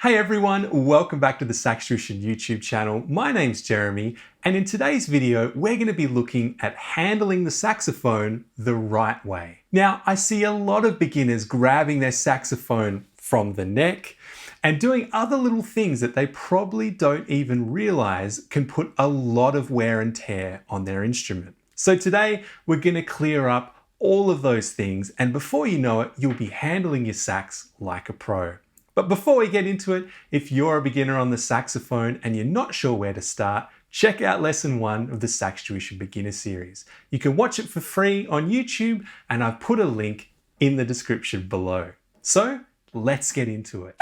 Hey everyone, welcome back to the SaxTuition YouTube channel. My name's Jeremy, and in today's video, we're going to be looking at handling the saxophone the right way. Now, I see a lot of beginners grabbing their saxophone from the neck and doing other little things that they probably don't even realize can put a lot of wear and tear on their instrument. So today, we're going to clear up all of those things, and before you know it, you'll be handling your sax like a pro. But before we get into it, if you're a beginner on the saxophone and you're not sure where to start, check out lesson 1 of the SaxTuition Beginner Series. You can watch it for free on YouTube, and I've put a link in the description below. So let's get into it.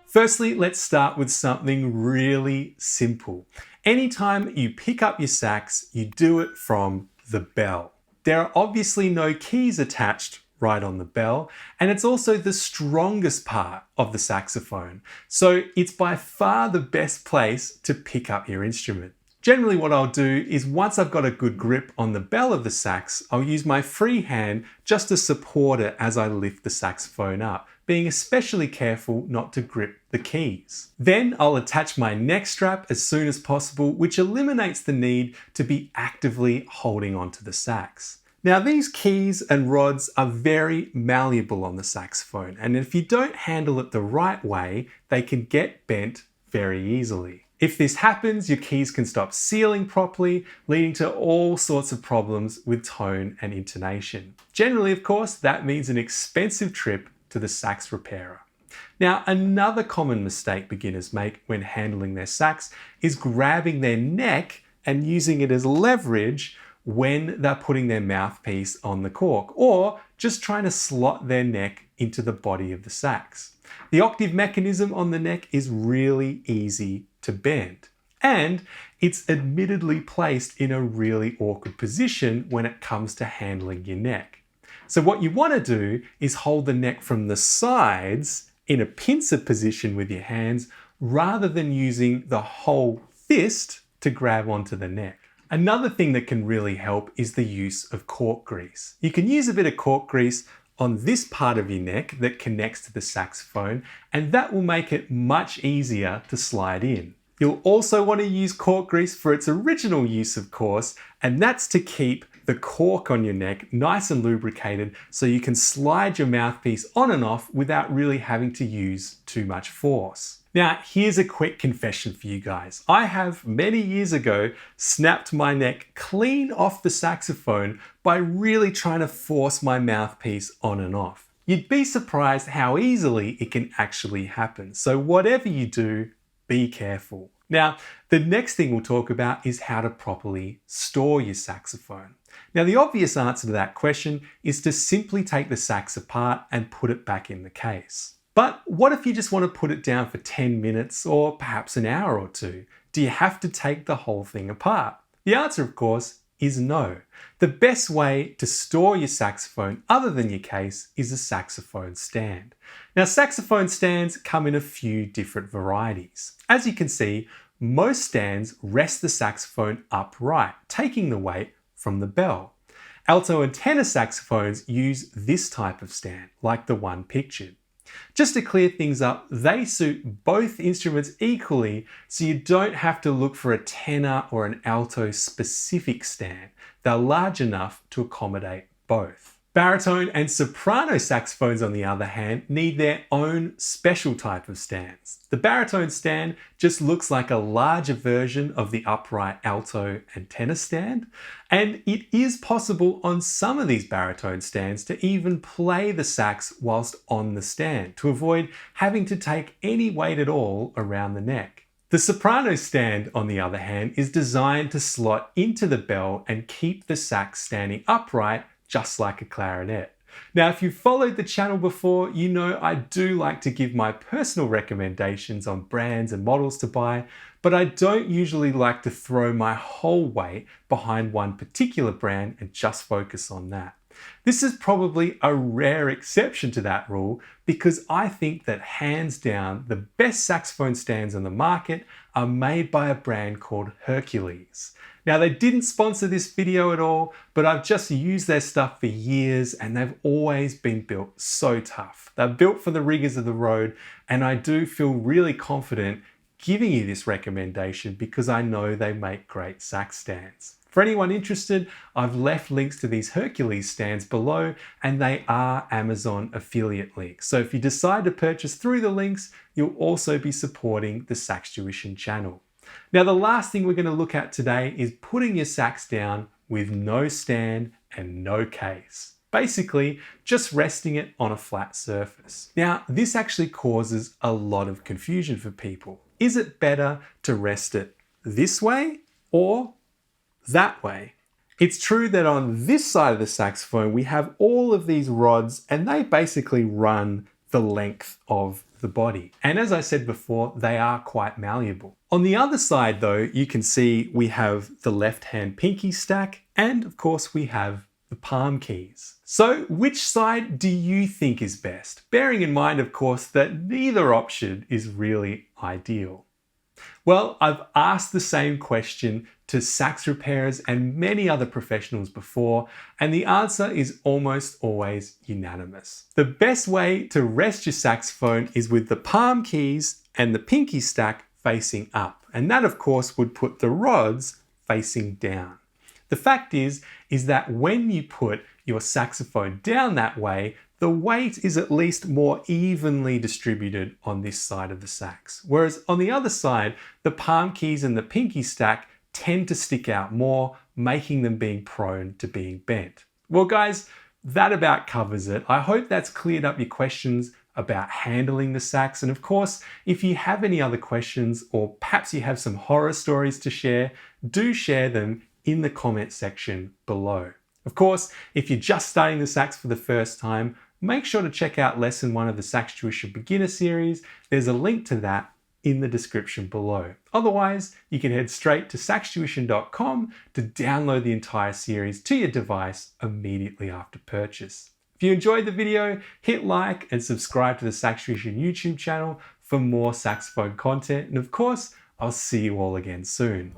Firstly, let's start with something really simple. Anytime you pick up your sax, you do it from the bell. There are obviously no keys attached right on the bell, and it's also the strongest part of the saxophone. So it's by far the best place to pick up your instrument. Generally what I'll do is once I've got a good grip on the bell of the sax, I'll use my free hand just to support it as I lift the saxophone up, being especially careful not to grip the keys. Then I'll attach my neck strap as soon as possible, which eliminates the need to be actively holding onto the sax. Now these keys and rods are very malleable on the saxophone, and if you don't handle it the right way, they can get bent very easily. If this happens, your keys can stop sealing properly, leading to all sorts of problems with tone and intonation. Generally, of course, that means an expensive trip to the sax repairer. Now, another common mistake beginners make when handling their sax is grabbing their neck and using it as leverage when they're putting their mouthpiece on the cork, or just trying to slot their neck into the body of the sax. The octave mechanism on the neck is really easy to bend, and it's admittedly placed in a really awkward position when it comes to handling your neck. So what you want to do is hold the neck from the sides in a pincer position with your hands, rather than using the whole fist to grab onto the neck. Another thing that can really help is the use of cork grease. You can use a bit of cork grease on this part of your neck that connects to the saxophone, and that will make it much easier to slide in. You'll also want to use cork grease for its original use, of course, and that's to keep the cork on your neck nice and lubricated so you can slide your mouthpiece on and off without really having to use too much force. Now, here's a quick confession for you guys. I have many years ago snapped my neck clean off the saxophone by really trying to force my mouthpiece on and off. You'd be surprised how easily it can actually happen. So whatever you do, be careful. Now, the next thing we'll talk about is how to properly store your saxophone. Now, the obvious answer to that question is to simply take the sax apart and put it back in the case. But what if you just want to put it down for 10 minutes or perhaps an hour or two? Do you have to take the whole thing apart? The answer, of course, is no. The best way to store your saxophone other than your case is a saxophone stand. Now, saxophone stands come in a few different varieties. As you can see, most stands rest the saxophone upright, taking the weight from the bell. Alto and tenor saxophones use this type of stand, like the one pictured. Just to clear things up, they suit both instruments equally, so you don't have to look for a tenor or an alto specific stand. They're large enough to accommodate both. Baritone and soprano saxophones, on the other hand, need their own special type of stands. The baritone stand just looks like a larger version of the upright alto and tenor stand, and it is possible on some of these baritone stands to even play the sax whilst on the stand, to avoid having to take any weight at all around the neck. The soprano stand, on the other hand, is designed to slot into the bell and keep the sax standing upright, just like a clarinet. Now, if you've followed the channel before, you know I do like to give my personal recommendations on brands and models to buy, but I don't usually like to throw my whole weight behind one particular brand and just focus on that. This is probably a rare exception to that rule, because I think that hands down, the best saxophone stands on the market are made by a brand called Hercules. Now, they didn't sponsor this video at all, but I've just used their stuff for years and they've always been built so tough. They're built for the rigors of the road, and I do feel really confident giving you this recommendation because I know they make great sax stands. For anyone interested, I've left links to these Hercules stands below, and they are Amazon affiliate links. So if you decide to purchase through the links, you'll also be supporting the SaxTuition channel. Now, the last thing we're going to look at today is putting your sax down with no stand and no case. Basically, just resting it on a flat surface. Now, this actually causes a lot of confusion for people. Is it better to rest it this way or that way? It's true that on this side of the saxophone, we have all of these rods and they basically run the length of the body. And as I said before, they are quite malleable. On the other side though, you can see we have the left hand pinky stack, and of course we have the palm keys. So which side do you think is best? Bearing in mind, of course, that neither option is really ideal. Well, I've asked the same question to sax repairers and many other professionals before, and the answer is almost always unanimous. The best way to rest your saxophone is with the palm keys and the pinky stack facing up. And that, of course, would put the rods facing down. The fact is that when you put your saxophone down that way, the weight is at least more evenly distributed on this side of the sax. Whereas on the other side, the palm keys and the pinky stack tend to stick out more, making them being prone to being bent. Well, guys, that about covers it. I hope that's cleared up your questions about handling the sax. And of course, if you have any other questions, or perhaps you have some horror stories to share, do share them in the comment section below. Of course, if you're just starting the sax for the first time, make sure to check out lesson 1 of the SaxTuition beginner series. There's a link to that in the description below. Otherwise, you can head straight to saxtuition.com to download the entire series to your device immediately after purchase. If you enjoyed the video, hit like and subscribe to the SaxTuition YouTube channel for more saxophone content. And of course, I'll see you all again soon.